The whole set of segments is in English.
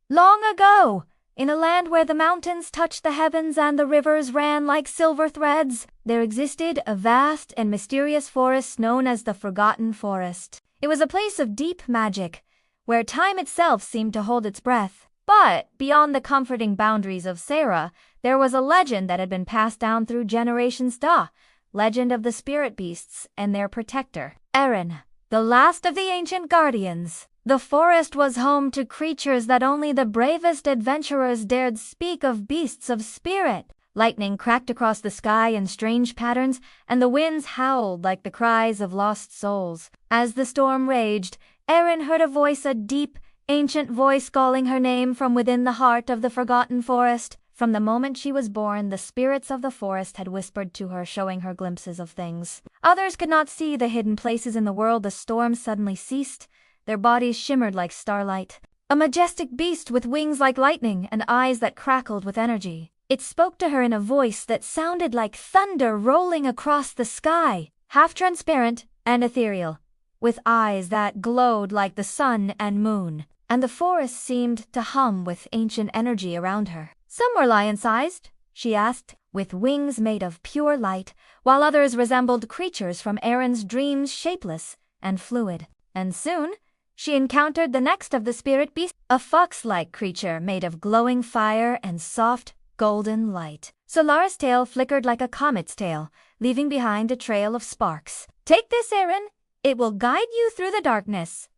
Long ago, in a land where the mountains touched the heavens and the rivers ran like silver threads, there existed a vast and mysterious forest known as the Forgotten Forest. It was a place of deep magic, where time itself seemed to hold its breath. But beyond the comforting boundaries of Sarah, there was a legend that had been passed down through generations. The legend of the spirit beasts and their protector, Aerin, the last of the ancient guardians. The forest was home to creatures that only the bravest adventurers dared speak of, beasts of spirit. Lightning cracked across the sky in strange patterns, and the winds howled like the cries of lost souls. As the storm raged, Aerin heard a voice, a deep, ancient voice calling her name from within the heart of the Forgotten Forest. From the moment she was born, the spirits of the forest had whispered to her, showing her glimpses of things others could not see, the hidden places in the world. The storm suddenly ceased. Their bodies shimmered like starlight. A majestic beast with wings like lightning and eyes that crackled with energy. It spoke to her in a voice that sounded like thunder rolling across the sky, half transparent and ethereal, with eyes that glowed like the sun and moon. And the forest seemed to hum with ancient energy around her. Some were lion-sized, she asked, with wings made of pure light, while others resembled creatures from Aerin's dreams, shapeless and fluid. And soon, she encountered the next of the spirit beasts, a fox-like creature made of glowing fire and soft, golden light. Solara's tail flickered like a comet's tail, leaving behind a trail of sparks. "Take this, Aerin. It will guide you through the darkness."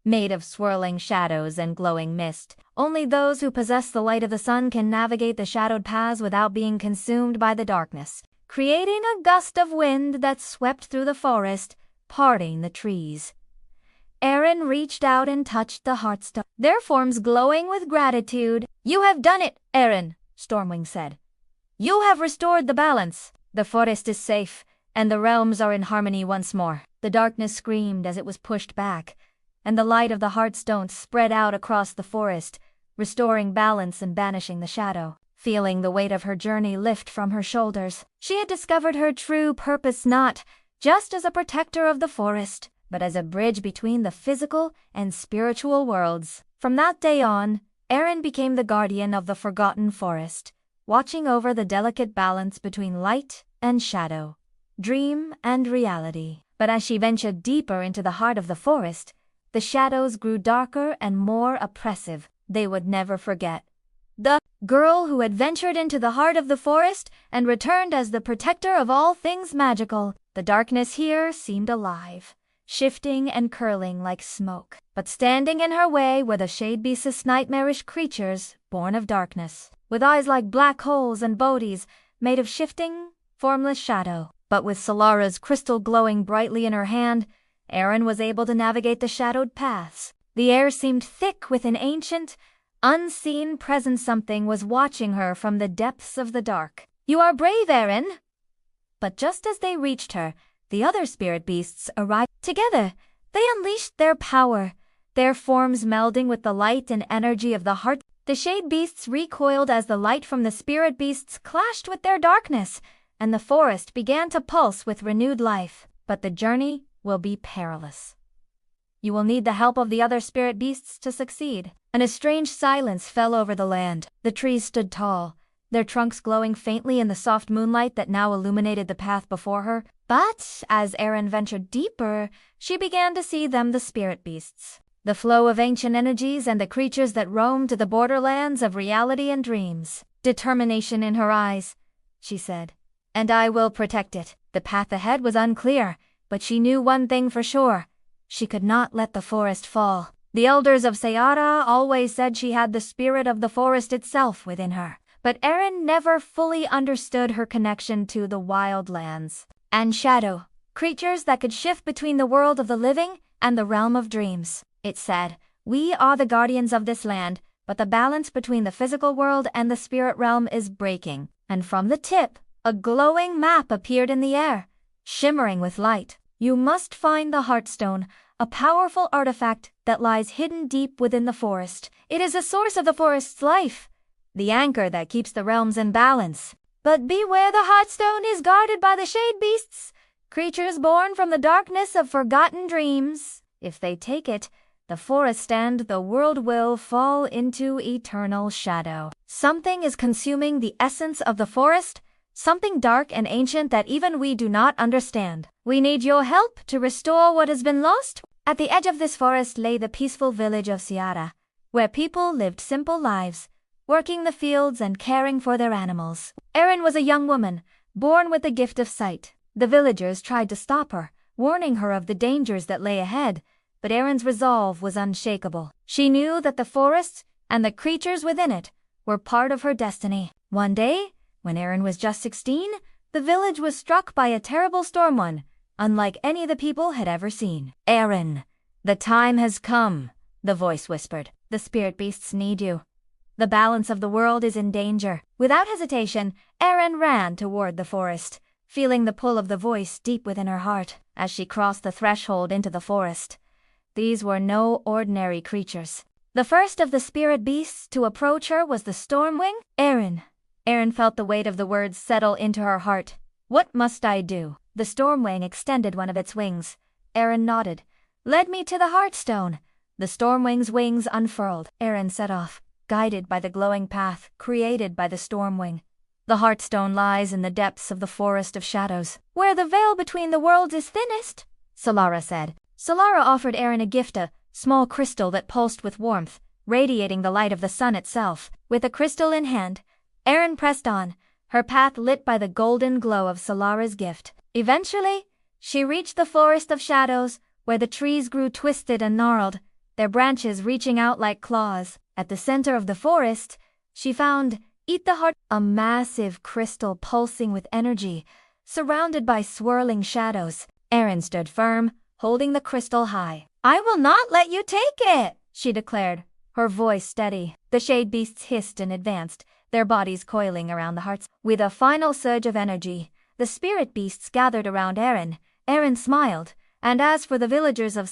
Made of swirling shadows and glowing mist, only those who possess the light of the sun can navigate the shadowed paths without being consumed by the darkness, creating a gust of wind that swept through the forest, parting the trees. Aerin reached out and touched the Heartstone, their forms glowing with gratitude. "You have done it, Aerin," Stormwing said. "You have restored the balance. The forest is safe, and the realms are in harmony once more." The darkness screamed as it was pushed back, and the light of the Heartstone spread out across the forest, restoring balance and banishing the shadow. Feeling the weight of her journey lift from her shoulders, she had discovered her true purpose, not just as a protector of the forest, but as a bridge between the physical and spiritual worlds. From that day on, Aerin became the guardian of the Forgotten Forest, watching over the delicate balance between light and shadow, dream and reality. But as she ventured deeper into the heart of the forest, the shadows grew darker and more oppressive. They would never forget the girl who had ventured into the heart of the forest and returned as the protector of all things magical. The darkness here seemed alive, shifting and curling like smoke. But standing in her way were the shade beasts, nightmarish creatures born of darkness, with eyes like black holes and bodies made of shifting, formless shadow. But with Solara's crystal glowing brightly in her hand, Aerin was able to navigate the shadowed paths. The air seemed thick with an ancient, unseen presence. Something was watching her from the depths of the dark. "You are brave, Aerin." But just as they reached her, the other spirit beasts arrived. Together, they unleashed their power, their forms melding with the light and energy of the heart. The shade beasts recoiled as the light from the spirit beasts clashed with their darkness, and the forest began to pulse with renewed life. But the journey will be perilous. You will need the help of the other spirit beasts to succeed. And a strange silence fell over the land. The trees stood tall, their trunks glowing faintly in the soft moonlight that now illuminated the path before her. But as Aerin ventured deeper, she began to see them, the spirit beasts, the flow of ancient energies and the creatures that roamed to the borderlands of reality and dreams. "Determination in her eyes," she said, "and I will protect it." The path ahead was unclear, but she knew one thing for sure. She could not let the forest fall. The elders of Sayara always said she had the spirit of the forest itself within her. But Aerin never fully understood her connection to the wild lands and shadow, creatures that could shift between the world of the living and the realm of dreams. It said, "We are the guardians of this land, but the balance between the physical world and the spirit realm is breaking." And from the tip, a glowing map appeared in the air, shimmering with light. "You must find the Heartstone, a powerful artifact that lies hidden deep within the forest. It is the source of the forest's life, the anchor that keeps the realms in balance. But beware, the Heartstone is guarded by the shade beasts, creatures born from the darkness of forgotten dreams. If they take it, the forest and the world will fall into eternal shadow. Something is consuming the essence of the forest, something dark and ancient that even we do not understand. We need your help to restore what has been lost. At the edge of this forest lay the peaceful village of Ciara, where people lived simple lives, working the fields and caring for their animals. Aerin was a young woman, born with the gift of sight. The villagers tried to stop her, warning her of the dangers that lay ahead, but Aerin's resolve was unshakable. She knew that the forest and the creatures within it were part of her destiny. One day, when Aerin was just 16, the village was struck by a terrible storm, one unlike any the people had ever seen. "Aerin, the time has come," the voice whispered. "The spirit beasts need you. The balance of the world is in danger." Without hesitation, Aerin ran toward the forest, feeling the pull of the voice deep within her heart. As she crossed the threshold into the forest, these were no ordinary creatures. The first of the spirit beasts to approach her was the Stormwing. "Aerin." Aerin felt the weight of the words settle into her heart. "What must I do?" The Stormwing extended one of its wings. Aerin nodded. "Lead me to the Heartstone." The Stormwing's wings unfurled. Aerin set off, guided by the glowing path created by the Stormwing. The Heartstone lies in the depths of the Forest of Shadows, where the veil between the worlds is thinnest, Solara said. Solara offered Aerin a gift, a small crystal that pulsed with warmth, radiating the light of the sun itself. With the crystal in hand, Aerin pressed on, her path lit by the golden glow of Solara's gift. Eventually, she reached the Forest of Shadows, where the trees grew twisted and gnarled, their branches reaching out like claws. At the center of the forest, she found Eat the Heart, a massive crystal pulsing with energy, surrounded by swirling shadows. Aerin stood firm, holding the crystal high. "I will not let you take it," she declared, her voice steady. The shade beasts hissed and advanced, their bodies coiling around the hearts. With a final surge of energy, the spirit beasts gathered around Aerin. Aerin smiled, and as for the villagers of